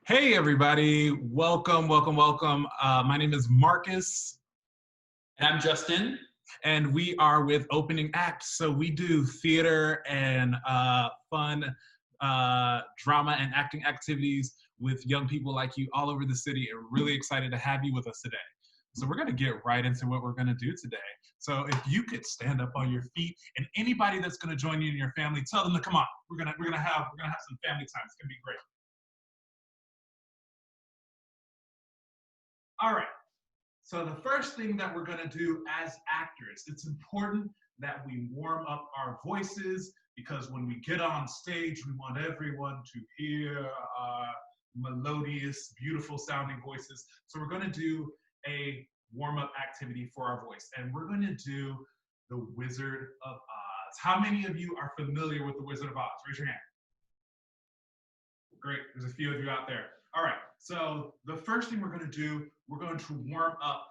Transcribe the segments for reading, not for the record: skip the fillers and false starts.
Hey, everybody. Welcome, welcome, welcome. My name is Marcus, And I'm Justin. and we are with Opening Act. So we do theater and fun drama and acting activities with young people like you all over the city. And we're really excited to have you with us today. So we're going to get right into what we're going to do today. So if you could stand up on your feet, and anybody that's going to join you and your family, tell them to come on. We're gonna have some family time. It's going to be great. All right. So the first thing that we're going to do as actors, it's important that we warm up our voices because when we get on stage, we want everyone to hear our melodious, beautiful sounding voices. So we're going to do a warm up activity for our voice, and we're going to do the Wizard of Oz. How many of you are familiar with the Wizard of Oz? Raise your hand. Great, there's a few of you out there. All right, so the first thing we're going to do, we're going to warm up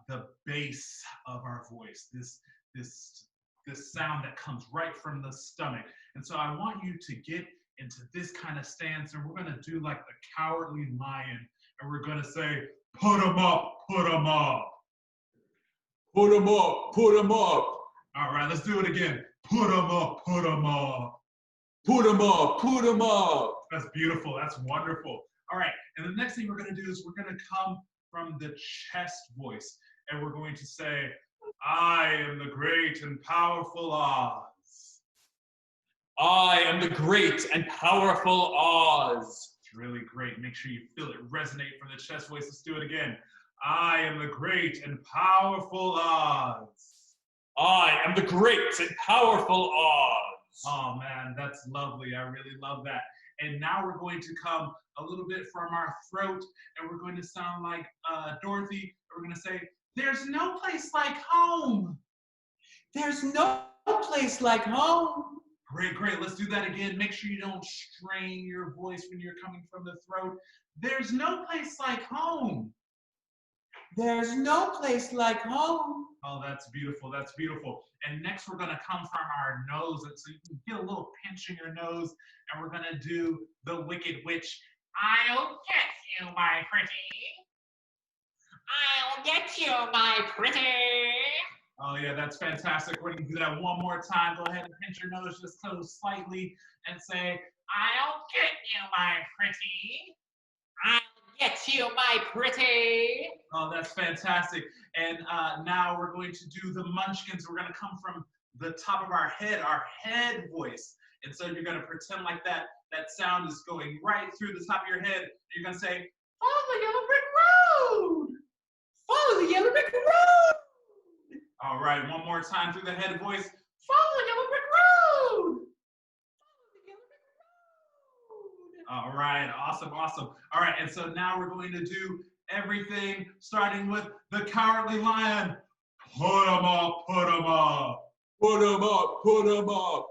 the bass of our voice, this sound that comes right from the stomach. And so I want you to get into this kind of stance, and we're going to do like the Cowardly Lion, and we're going to say, put 'em up, put 'em up. Put 'em up, put 'em up. All right, let's do it again. Put 'em up, put 'em up. Put 'em up, put 'em up. That's beautiful, that's wonderful. All right, and the next thing we're gonna do is we're gonna come from the chest voice, and we're going to say, I am the great and powerful Oz. I am the great and powerful Oz. It's really great. Make sure you feel it resonate from the chest voice. Let's do it again. I am the great and powerful Oz. I am the great and powerful Oz. Oh man, that's lovely. I really love that. And now we're going to come a little bit from our throat, and we're going to sound like Dorothy. We're going to say, there's no place like home. There's no place like home. Great, great. Let's do that again. Make sure you don't strain your voice when you're coming from the throat. There's no place like home. There's no place like home. Oh, that's beautiful. That's beautiful. And next, we're going to come from our nose. And so you can get a little pinch in your nose. And we're going to do the Wicked Witch. I'll get you, my pretty. I'll get you, my pretty. Oh, yeah, that's fantastic. We're going to do that one more time. Go ahead and pinch your nose just so slightly and say, I'll get you, my pretty. I'll get you, my pretty. Oh, that's fantastic. And now we're going to do the munchkins. We're going to come from the top of our head voice. And so you're going to pretend like that sound is going right through the top of your head. You're going to say, follow the yellow brick road. Follow the yellow brick road. All right, one more time through the head voice. Follow the yellow brick road. Follow the yellow brick road. All right, awesome, awesome. All right, and so now we're going to do everything starting with the Cowardly Lion. Put 'em up, put 'em up. Put 'em up, put 'em up.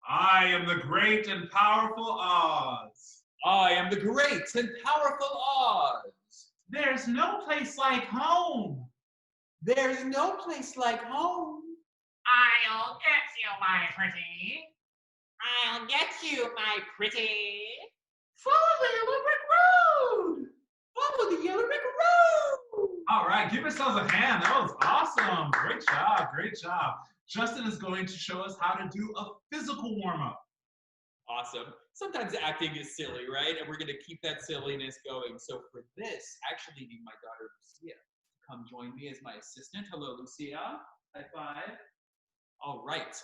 I am the great and powerful Oz. I am the great and powerful Oz. There's no place like home. There's no place like home. I'll get you, my pretty. I'll get you, my pretty. Follow the yellow brick road. Follow the yellow brick road. All right, give yourselves a hand. That was awesome. Great job, great job. Justin is going to show us how to do a physical warm-up. Awesome. Sometimes acting is silly, right? And we're going to keep that silliness going. So for this, I actually need my daughter, Lucia, to come join me as my assistant. Hello, Lucia. High five. All right.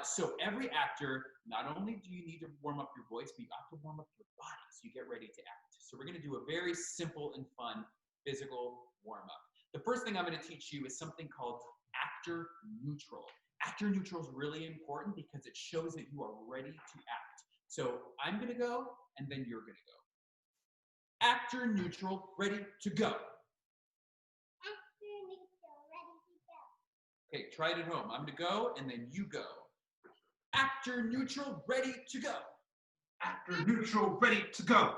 So every actor, not only do you need to warm up your voice, but you have to warm up your body so you get ready to act. So we're going to do a very simple and fun physical warm-up. The first thing I'm going to teach you is something called actor neutral. Actor neutral is really important because it shows that you are ready to act. So I'm going to go, and then you're going to go. Actor neutral, ready to go. Actor neutral, ready to go. Okay, try it at home. I'm going to go, and then you go. Actor neutral, ready to go. Actor neutral, ready to go.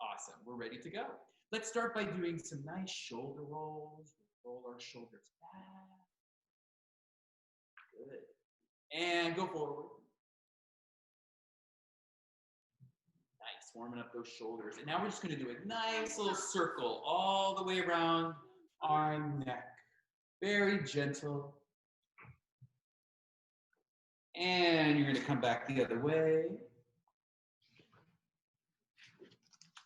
Awesome, we're ready to go. Let's start by doing some nice shoulder rolls. Roll our shoulders back. Good. And go forward. Nice. warming up those shoulders. And now we're just gonna do a nice little circle all the way around our neck. Very gentle. And you're gonna come back the other way.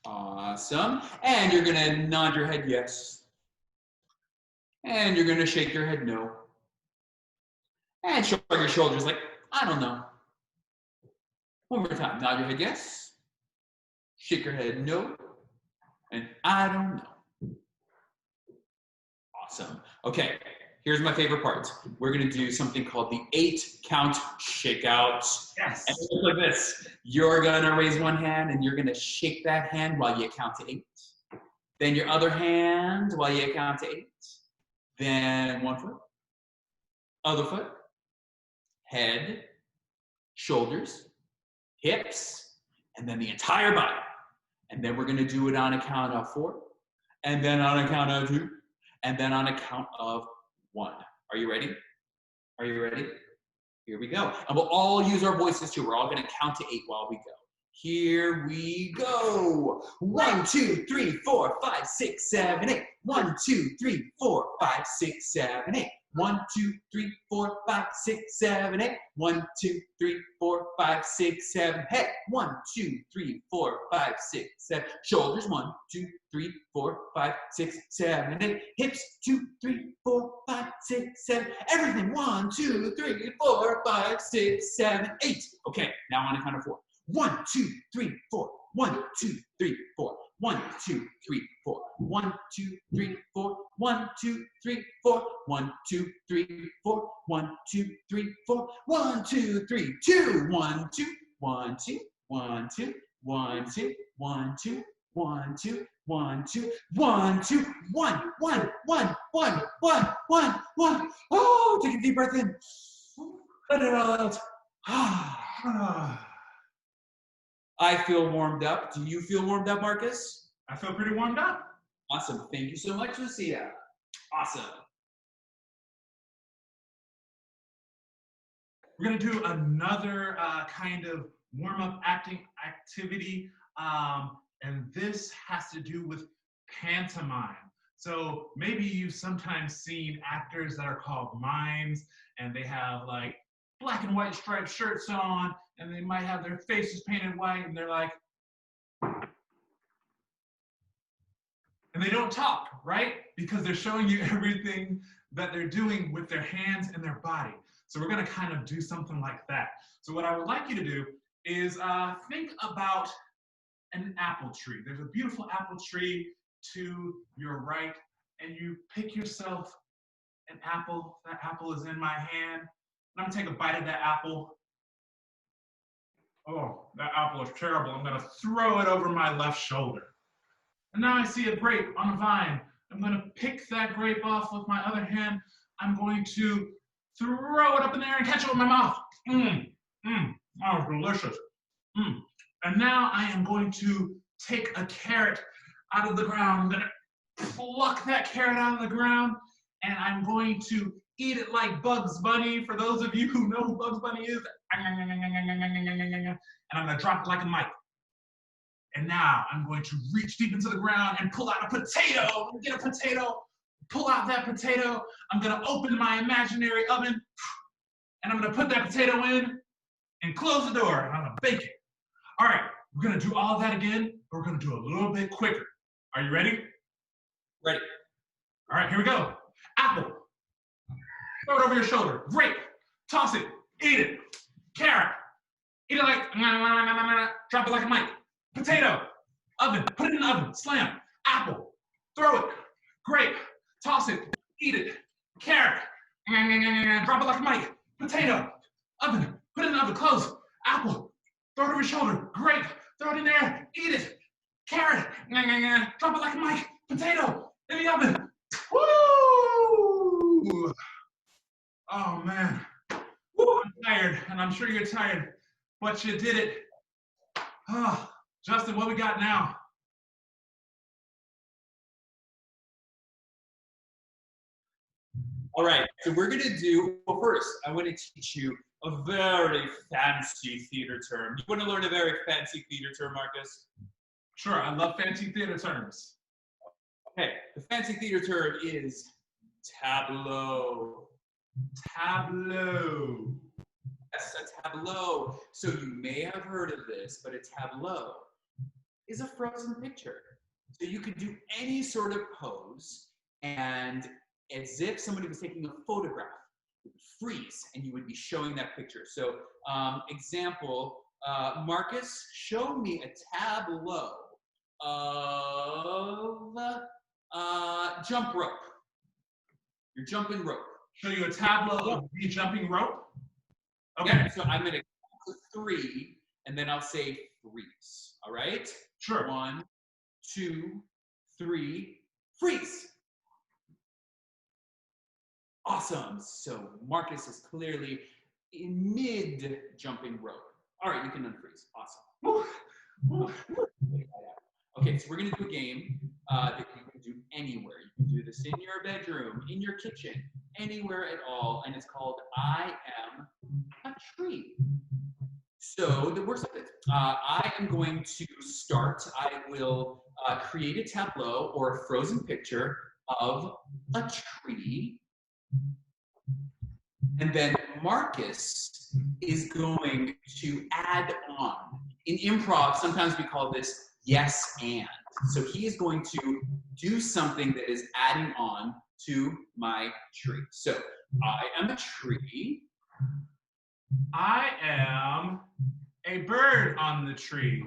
Awesome. And you're gonna nod your head yes. And you're gonna shake your head no. And shrug your shoulders like, I don't know. One more time. Nod your head yes. Shake your head no. And I don't know. Awesome. Okay, here's my favorite part. We're gonna do something called the 8-count shakeout. Yes. And it looks like this. You're gonna raise one hand and you're gonna shake that hand while you count to 8. Then your other hand while you count to 8. Then one foot, other foot, head, shoulders, hips, and then the entire body. And then we're gonna do it on a count of 4, and then on a count of 2, and then on a count of 1. Are you ready? Are you ready? Here we go. And we'll all use our voices too. We're all gonna count to 8 while we go. Here we go. 1, 2, 3, 4, 5, 6, 7, 8. 1, 2, 3, 4, 5, 6, 7, 8. 1, 2, 3, 4, 5, 6, 7, 8. 1, 2, 3, 4, 5, 6, 7. Hey, 1, 2, 3, 4, 5, 6, 7. Shoulders 1, 2, 3, 4, 5, 6, 7, 8. Hips 2, 3, 4, 5, 6, 7. Everything 1, 2, 3, 4, 5, 6, 7, 8. Okay, now on a count of 4. 1, 2, 3, 4. 1, 2, 3, 4. 1, 2, 3, 4. 1, 2, 3, 4. 1, 2, 3, 4. 1, 2, 3, 4. 1, 2, 3, 4. 1, 2, 3, 2. 1, 2, 1, 2, 1, 2, 1, 2, 1, 2, 1, 2, 1, 2, 1, 2, 1, 1, 1, 1, 1, 1, 1. Oh, take a deep breath in. Let it all out. I feel warmed up. Do you feel warmed up, Marcus? I feel pretty warmed up. Awesome. Thank you so much, Lucia. Awesome. We're gonna do another kind of warm-up acting activity, and this has to do with pantomime. So maybe you've sometimes seen actors that are called mimes, and they have like black and white striped shirts on, and they might have their faces painted white, and they're like, and they don't talk, right? Because they're showing you everything that they're doing with their hands and their body. So we're gonna kind of do something like that. So what I would like you to do is think about an apple tree. There's a beautiful apple tree to your right, and you pick yourself an apple. That apple is in my hand. I'm gonna take a bite of that apple. Oh, that apple is terrible. I'm gonna throw it over my left shoulder. And now I see a grape on a vine. I'm gonna pick that grape off with my other hand. I'm going to throw it up in the air and catch it with my mouth. That was delicious. And now I am going to take a carrot out of the ground. I'm gonna pluck that carrot out of the ground, and I'm going to eat it like Bugs Bunny. For those of you who know who Bugs Bunny is, and I'm gonna drop it like a mic. And now I'm going to reach deep into the ground and pull out a potato. Get a potato, pull out that potato. I'm gonna open my imaginary oven, and I'm gonna put that potato in and close the door, and I'm gonna bake it. All right, we're gonna do all of that again, but we're gonna do it a little bit quicker. Are you ready? Ready. All right, here we go. Apple. Throw it over your shoulder. Grape. Toss it. Eat it. Carrot. Eat it like, drop it like a mic. Potato. Oven. Put it in the oven. Slam. Apple. Throw it. Grape. Toss it. Eat it. Carrot. Drop it like a mic. Potato. Oven. Put it in the oven. Close. Apple. Throw it over your shoulder. Grape. Throw it in there. Eat it. Carrot. Drop it like a mic. Potato. In the oven. Woo! Oh man. Woo, I'm tired, and I'm sure you're tired, but you did it. Oh, Justin, what we got now? All right, so we're gonna do, well first, I wanna teach you a very fancy theater term. You want to learn a very fancy theater term, Marcus? Sure, I love fancy theater terms. Okay, the fancy theater term is tableau. Tableau. Yes, a tableau. So you may have heard of this, but a tableau is a frozen picture. So you could do any sort of pose, and as if somebody was taking a photograph, it would freeze, and you would be showing that picture. So, example, Marcus, show me a tableau of jump rope. You're jumping rope. Show you a tableau of me jumping rope? Okay. Yeah, so I'm going to count to 3, and then I'll say freeze. All right? Sure. 1, 2, 3, freeze. Awesome. So Marcus is clearly in mid jumping rope. All right, you can unfreeze. Awesome. Woo. Okay, so we're going to do a game that you can do anywhere. You can do this in your bedroom, in your kitchen, anywhere at all, and it's called I Am a Tree. So that works like this. I am going to start. I will create a tableau or a frozen picture of a tree. And then Marcus is going to add on. In improv, sometimes we call this yes and. So he is going to do something that is adding on to my tree. So I am a tree. I am a bird on the tree.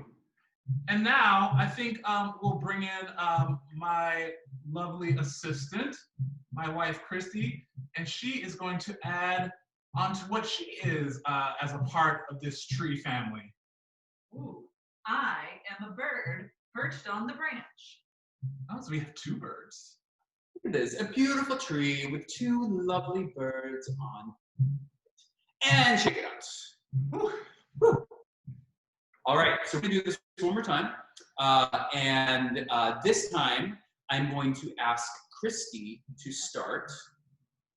And now I think we'll bring in my lovely assistant, my wife, Christy, and she is going to add onto what she is as a part of this tree family. Ooh, I am a bird perched on the branch. Oh, so we have 2 birds. Look at this, a beautiful tree with 2 lovely birds on it. And shake it out. Woo. Woo. All right, so we're gonna do this one more time. This time, I'm going to ask Christy to start.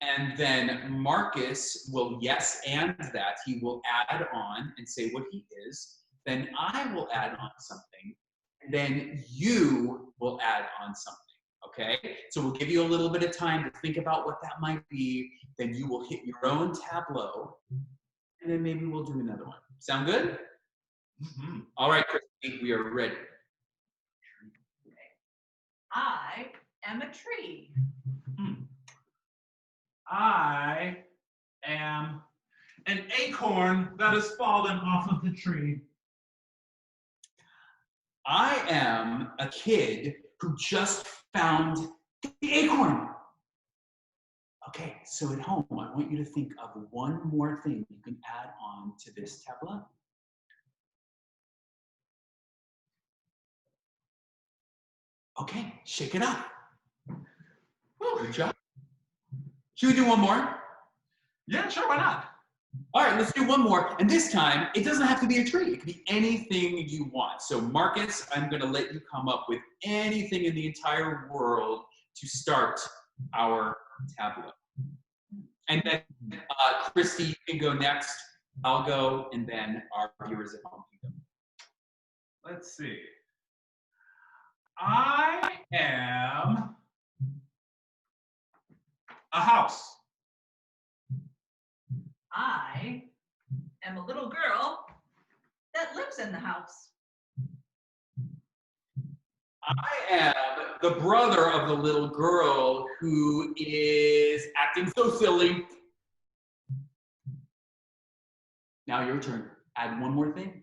And then Marcus will yes and that. He will add on and say what he is. Then I will add on something. And then you will add on something. Okay? So we'll give you a little bit of time to think about what that might be. Then you will hit your own tableau. And then maybe we'll do another one. Sound good? Mm-hmm. All right, Christy, we are ready. I am a tree. I am an acorn that has fallen off of the tree. I am a kid who just found the acorn. Okay, so at home, I want you to think of one more thing you can add on to this tableau. Okay, shake it up. Good job. Should we do one more? Yeah, sure, why not? All right, let's do one more. And this time, it doesn't have to be a tree. It could be anything you want. So Marcus, I'm gonna let you come up with anything in the entire world to start our tableau. And then Christy, you can go next. I'll go, and then our viewers at home can go. Let's see. I am a house. I am a little girl that lives in the house. I am the brother of the little girl who is acting so silly. Now your turn. Add one more thing.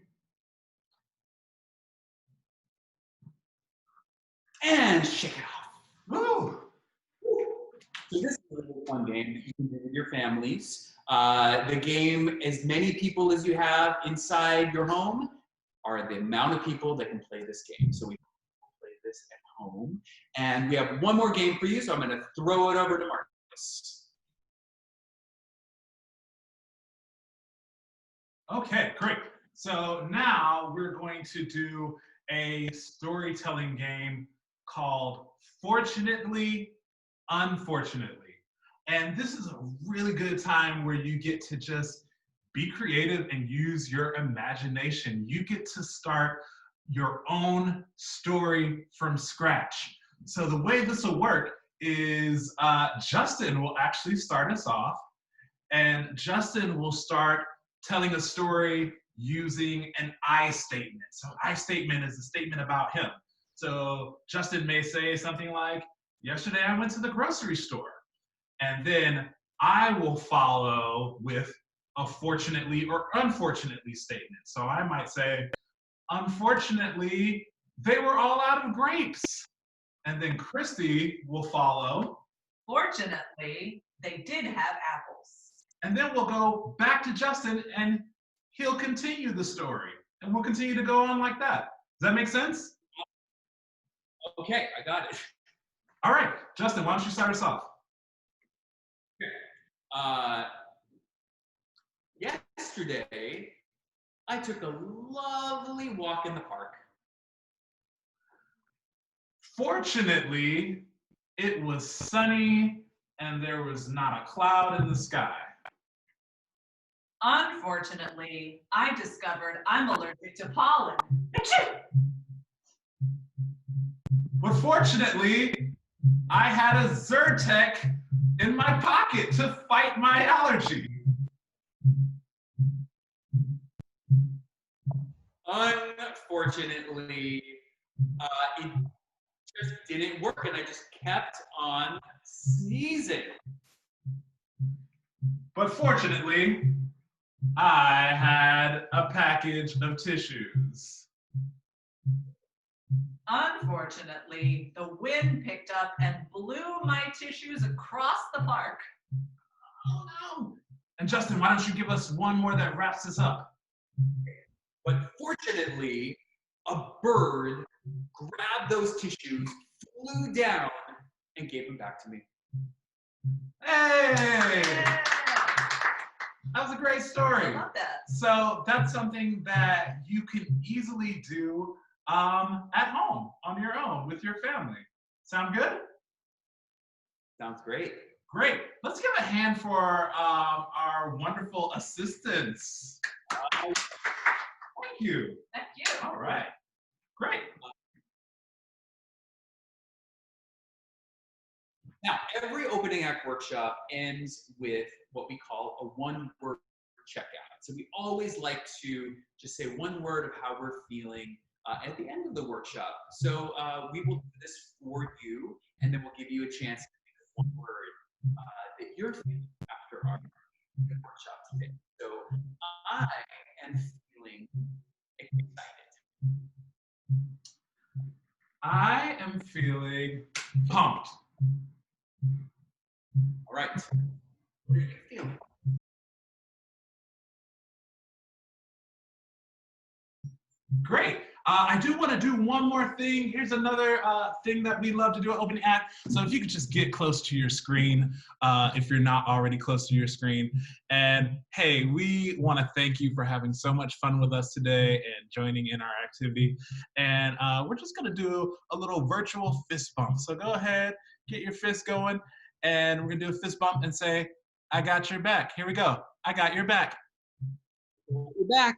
And shake it off. Woo! So this is a little fun game that you can do with your families. The game, as many people as you have inside your home, are the amount of people that can play this game. So we play this at home. And we have one more game for you, so I'm going to throw it over to Marcus. Okay, great. So now we're going to do a storytelling game called Fortunately, Unfortunately. And this is a really good time where you get to just be creative and use your imagination. You get to start your own story from scratch. So the way this will work is Justin will actually start us off, and Justin will start telling a story using an I statement. So I statement is a statement about him. So Justin may say something like, yesterday I went to the grocery store. And then I will follow with a fortunately or unfortunately statement. So I might say, unfortunately, they were all out of grapes. And then Christy will follow. Fortunately, they did have apples. And then we'll go back to Justin and he'll continue the story. And we'll continue to go on like that. Does that make sense? Okay, I got it. All right, Justin, why don't you start us off? Yesterday, I took a lovely walk in the park. Fortunately, it was sunny and there was not a cloud in the sky. Unfortunately, I discovered I'm allergic to pollen. But fortunately, I had a Zyrtec in my pocket to fight my allergy. Unfortunately, it just didn't work and I just kept on sneezing. But fortunately, I had a package of tissues. Unfortunately, the wind picked up and blew my tissues across the park. Oh no. And Justin, why don't you give us one more that wraps this up? But fortunately, a bird grabbed those tissues, flew down, and gave them back to me. Hey! Yeah. That was a great story. I love that. So that's something that you can easily do at home on your own with your family. Sound good? Sounds great. Great. Let's give a hand for our wonderful assistants. Thank you. Thank you. All right. Great. Now, every opening act workshop ends with what we call a one-word checkout. So we always like to just say one word of how we're feeling at the end of the workshop. So we will do this for you, and then we'll give you a chance to think of one word that you're feeling after our workshop today. So I am feeling excited. I am feeling pumped. All right. What are you feeling? Great. I do want to do one more thing. Here's another thing that we love to do at Opening Act. So if you could just get close to your screen, if you're not already close to your screen. And hey, we want to thank you for having so much fun with us today and joining in our activity. And we're just going to do a little virtual fist bump. So go ahead, get your fist going, and we're going to do a fist bump and say, I got your back. Here we go. I got your back. You're back.